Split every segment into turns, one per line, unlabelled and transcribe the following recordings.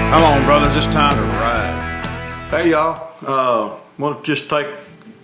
Come on, brothers, it's time to ride.
Hey, y'all. Want to just take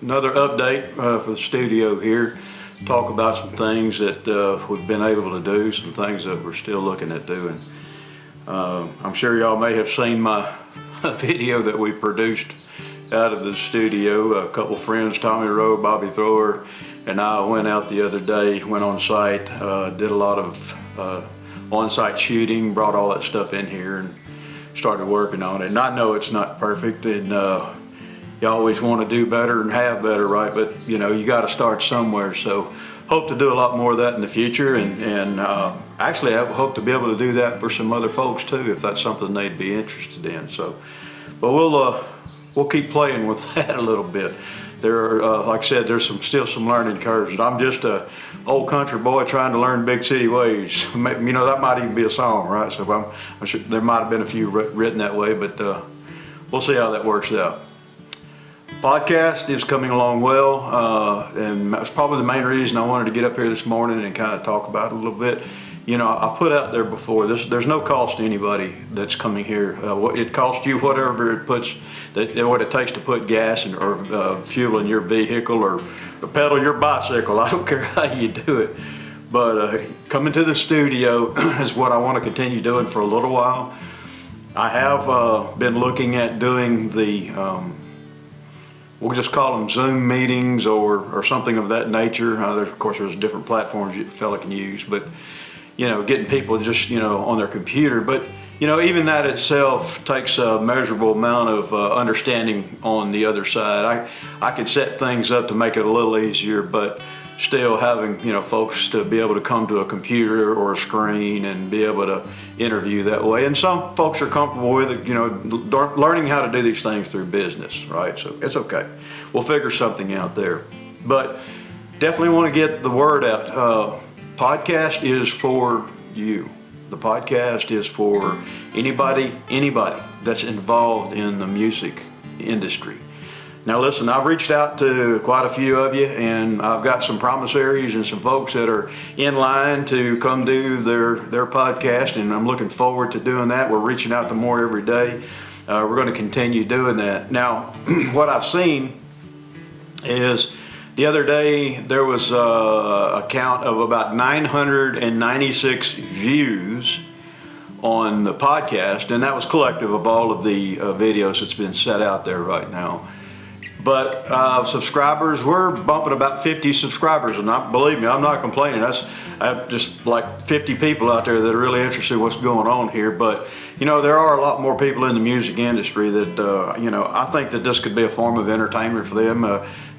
another update for the studio here. Talk about some things that we've been able to do, some things that we're still looking at doing. I'm sure y'all may have seen my video that we produced out of the studio. A couple friends, Tommy Rowe, Bobby Thrower, and I went out the other day, went on site, did a lot of on-site shooting, brought all that stuff in here and started working on it. And I know it's not perfect, and you always want to do better and have better, right? But you know, you got to start somewhere. So hope to do a lot more of that in the future, and actually I hope to be able to do that for some other folks too, if that's something they'd be interested in. So, but we'll keep playing with that a little bit. There are, like I said, there's still some learning curves, and I'm just a old country boy trying to learn big city ways. You know, that might even be a song, right? So I'm sure there might have been a few written that way, but we'll see how that works out. Podcast is coming along well, and that's probably the main reason I wanted to get up here this morning and kind of talk about it a little bit. You know, I've put out there before, there's no cost to anybody that's coming here. It costs you whatever what it takes to put gas or fuel in your vehicle or pedal your bicycle. I don't care how you do it. But coming to the studio is what I want to continue doing for a little while. I have been looking at doing the, we'll just call them Zoom meetings or something of that nature. Of course, there's different platforms a fella can use, but you know, getting people just, you know, on their computer. But, you know, even that itself takes a measurable amount of understanding on the other side. I can set things up to make it a little easier, but still having, you know, folks to be able to come to a computer or a screen and be able to interview that way. And some folks are comfortable with it, you know, learning how to do these things through business, right? So it's okay. We'll figure something out there. But definitely want to get the word out. Podcast is for you. The podcast is for anybody that's involved in the music industry. Now listen, I've reached out to quite a few of you, and I've got some promissaries and some folks that are in line to come do their podcast, and I'm looking forward to doing that. We're reaching out to more every day. We're going to continue doing that. Now, what I've seen is the other day there was a count of about 996 views on the podcast, and that was collective of all of the videos that's been set out there right now. But subscribers, we're bumping about 50 subscribers, and believe me, I'm not complaining. That's just like 50 people out there that are really interested in what's going on here. But you know, there are a lot more people in the music industry that you know, I think that this could be a form of entertainment for them.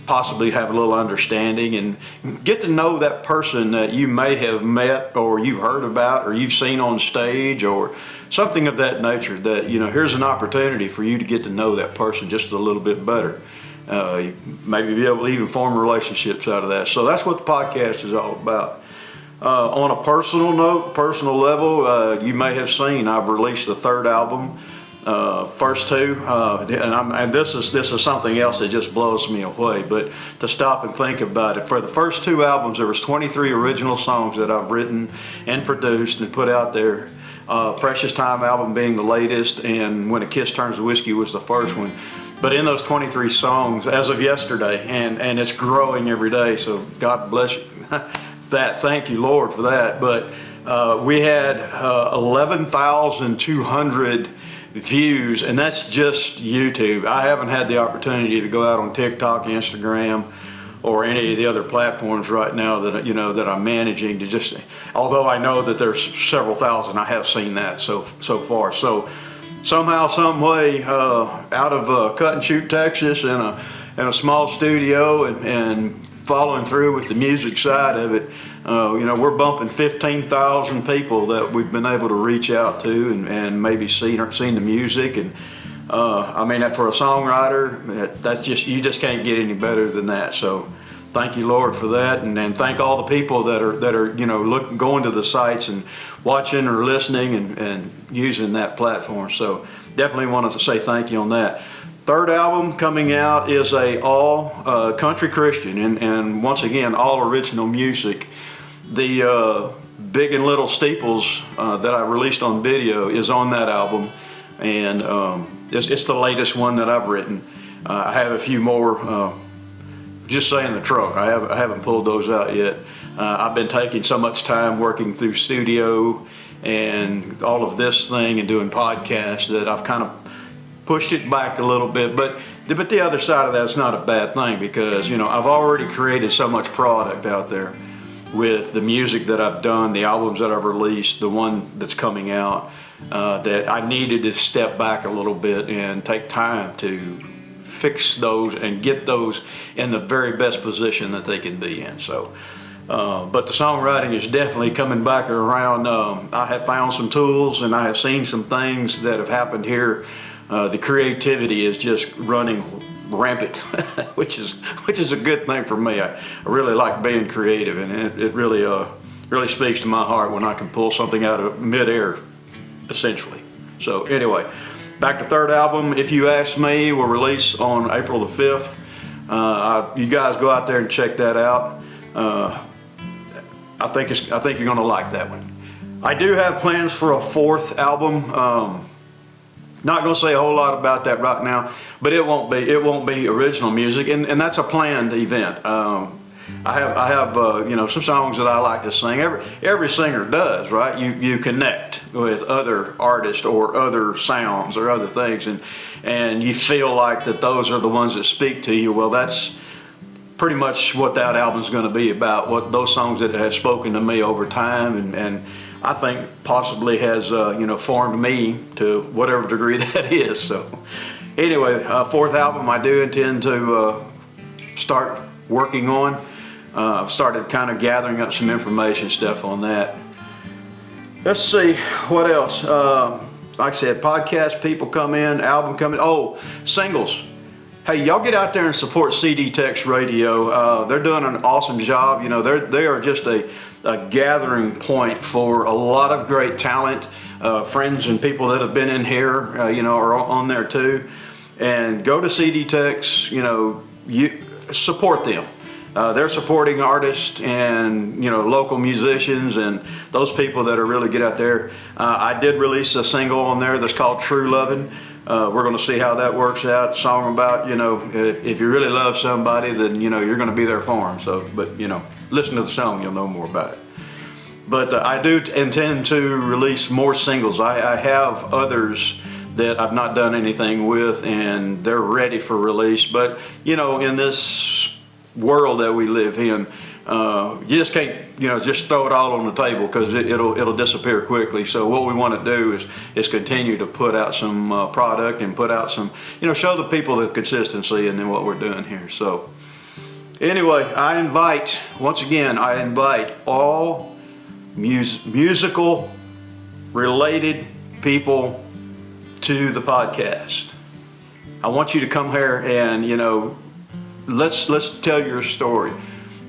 Possibly have a little understanding and get to know that person that you may have met or you've heard about or you've seen on stage or something of that nature. That, you know, here's an opportunity for you to get to know that person just a little bit better. Maybe be able to even form relationships out of that. So that's what the podcast is all about. On a personal note, personal level, you may have seen I've released the third album. First two, and this is something else that just blows me away. But to stop and think about it, for the first two albums, there was 23 original songs that I've written and produced and put out there. Precious Time album being the latest, and When a Kiss Turns to Whiskey was the first one. But in those 23 songs, as of yesterday, and it's growing every day. So God bless you. That, thank you, Lord, for that. But we had 11,200 views, and that's just YouTube. I haven't had the opportunity to go out on TikTok, Instagram, or any of the other platforms right now that, you know, that I'm managing to just, although I know that there's several thousand, I have seen that so far. So somehow, some way, out of Cut and Shoot, Texas, in a small studio and following through with the music side of it, you know, we're bumping 15,000 people that we've been able to reach out to and maybe seen the music. And I mean, for a songwriter, that's just, you just can't get any better than that. So thank you, Lord, for that, and thank all the people that are you know, going to the sites and watching or listening and using that platform. So definitely wanted to say thank you on that. Third album coming out is a all country Christian, and once again, all original music. The Big and Little Steeples that I released on video is on that album. and it's the latest one that I've written. I have a few more just say in the truck. I haven't pulled those out yet. I've been taking so much time working through studio and all of this thing and doing podcasts that I've kind of pushed it back a little bit. But the other side of that's not a bad thing, because I've already created so much product out there with the music that I've done, the albums that I've released, the one that's coming out, that I needed to step back a little bit and take time to fix those and get those in the very best position that they can be in. So, but the songwriting is definitely coming back around. I have found some tools and I have seen some things that have happened here. The creativity is just running rampant, which is a good thing for me. I really like being creative, and it really speaks to my heart when I can pull something out of midair, essentially. So anyway, back to third album, If You Ask Me, will release on April the 5th. You guys go out there and check that out. I think you're gonna like that one. I do have plans for a fourth album. Not going to say a whole lot about that right now, but it won't be original music, and that's a planned event. I have some songs that I like to sing. Every singer does, right? You connect with other artists or other sounds or other things, and you feel like that those are the ones that speak to you. Well, that's pretty much what that album's going to be about. What those songs that have spoken to me over time, and I think possibly has formed me to whatever degree that is. So anyway, fourth album I do intend to start working on. I've started kind of gathering up some information stuff on that. Let's see what else. Like I said, podcast people come in, album coming. Oh, singles. Hey, y'all get out there and support CD Tex Radio. They're doing an awesome job. They are just a gathering point for a lot of great talent. Friends and people that have been in here, are on there too. And go to CD Tex. You support them. They're supporting artists and local musicians and those people that are really get out there. I did release a single on there that's called True Lovin'. We're going to see how that works out. Song about, if you really love somebody, then, you're going to be there for them. So, but, listen to the song, you'll know more about it. But I do intend to release more singles. I have others that I've not done anything with, and they're ready for release. But, in this world that we live in, you just can't, just throw it all on the table, because it'll disappear quickly. So what we want to do is continue to put out some product and put out some, show the people the consistency and then what we're doing here. So anyway, I invite all musical related people to the podcast. I want you to come here and let's tell your story.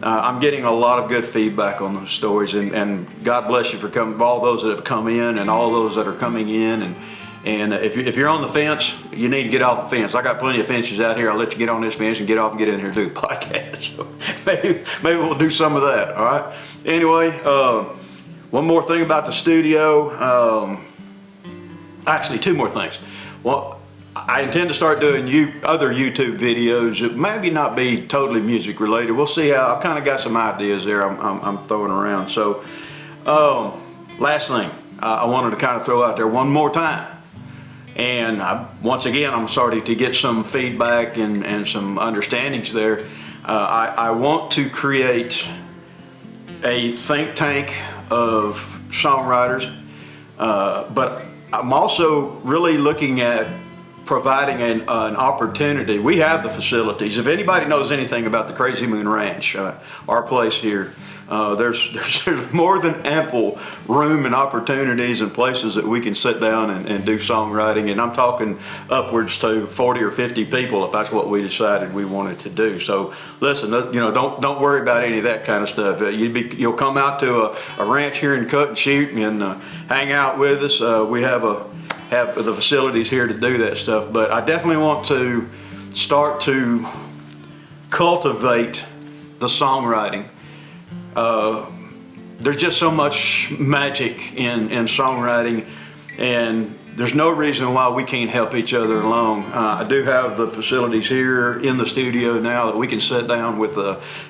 I'm getting a lot of good feedback on those stories, and God bless you for coming, all those that have come in and all those that are coming in. And if you're on the fence, you need to get off the fence. I got plenty of fences out here. I'll let you get on this fence and get off and get in here and do the podcast. So maybe we'll do some of that. All right. Anyway, one more thing about the studio. Actually, two more things. Well, I intend to start doing other YouTube videos that maybe not be totally music related. We'll see how. I've kind of got some ideas there I'm throwing around. So last thing I wanted to kind of throw out there one more time, and once again I'm starting to get some feedback and some understandings there. I want to create a think tank of songwriters, but I'm also really looking at providing an opportunity. We have the facilities. If anybody knows anything about the Crazy Moon Ranch, our place here, there's more than ample room and opportunities and places that we can sit down and do songwriting. And I'm talking upwards to 40 or 50 people if that's what we decided we wanted to do. So listen, don't worry about any of that kind of stuff. You'll come out to a ranch here in Cut and Shoot and hang out with us. We have the facilities here to do that stuff, but I definitely want to start to cultivate the songwriting. There's just so much magic in songwriting, and there's no reason why we can't help each other along. I do have the facilities here in the studio now that we can sit down with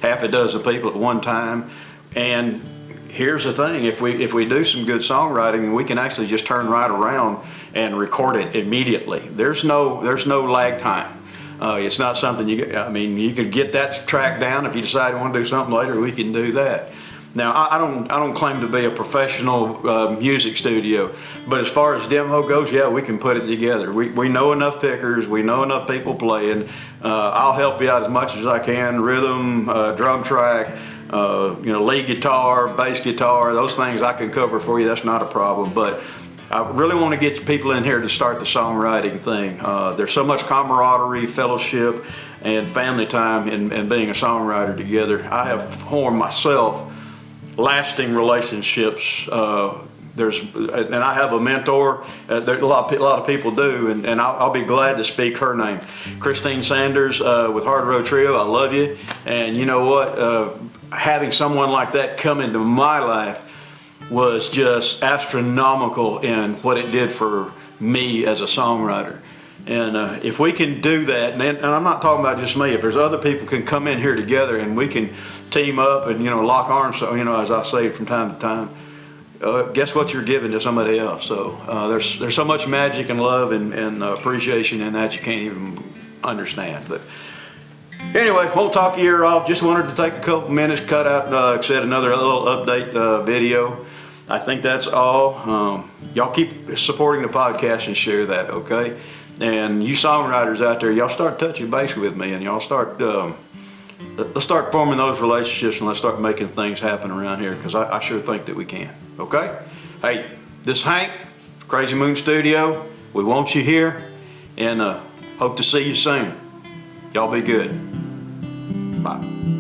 half a dozen people at one time. And here's the thing, if we do some good songwriting, we can actually just turn right around and record it immediately. There's no lag time. It's not something you could get that track down. If you decide you want to do something later, we can do that. Now, I don't claim to be a professional music studio, but as far as demo goes, yeah, we can put it together. We know enough pickers, we know enough people playing. I'll help you out as much as I can. Rhythm, drum track, lead guitar, bass guitar, those things I can cover for you. That's not a problem. But I really want to get people in here to start the songwriting thing. There's so much camaraderie, fellowship, and family time in being a songwriter together. I have formed myself lasting relationships. And I have a mentor. There's a lot of people do, and I'll be glad to speak her name. Christine Sanders with Hard Road Trio. I love you, and you know what? Having someone like that come into my life was just astronomical in what it did for me as a songwriter. And if we can do that, and I'm not talking about just me, if there's other people can come in here together and we can team up and lock arms, as I say from time to time, guess what you're giving to somebody else. So there's so much magic and love and appreciation in that you can't even understand. But anyway, won't talk your ear off. Just wanted to take a couple minutes, cut out, like I said, another little update video. I think that's all. Y'all keep supporting the podcast and share that, okay? And you songwriters out there, y'all start touching base with me, and y'all start let's start forming those relationships, and let's start making things happen around here, because I sure think that we can. Okay? Hey, this is Hank, Crazy Moon Studio. We want you here, and hope to see you soon. Y'all be good. Bye.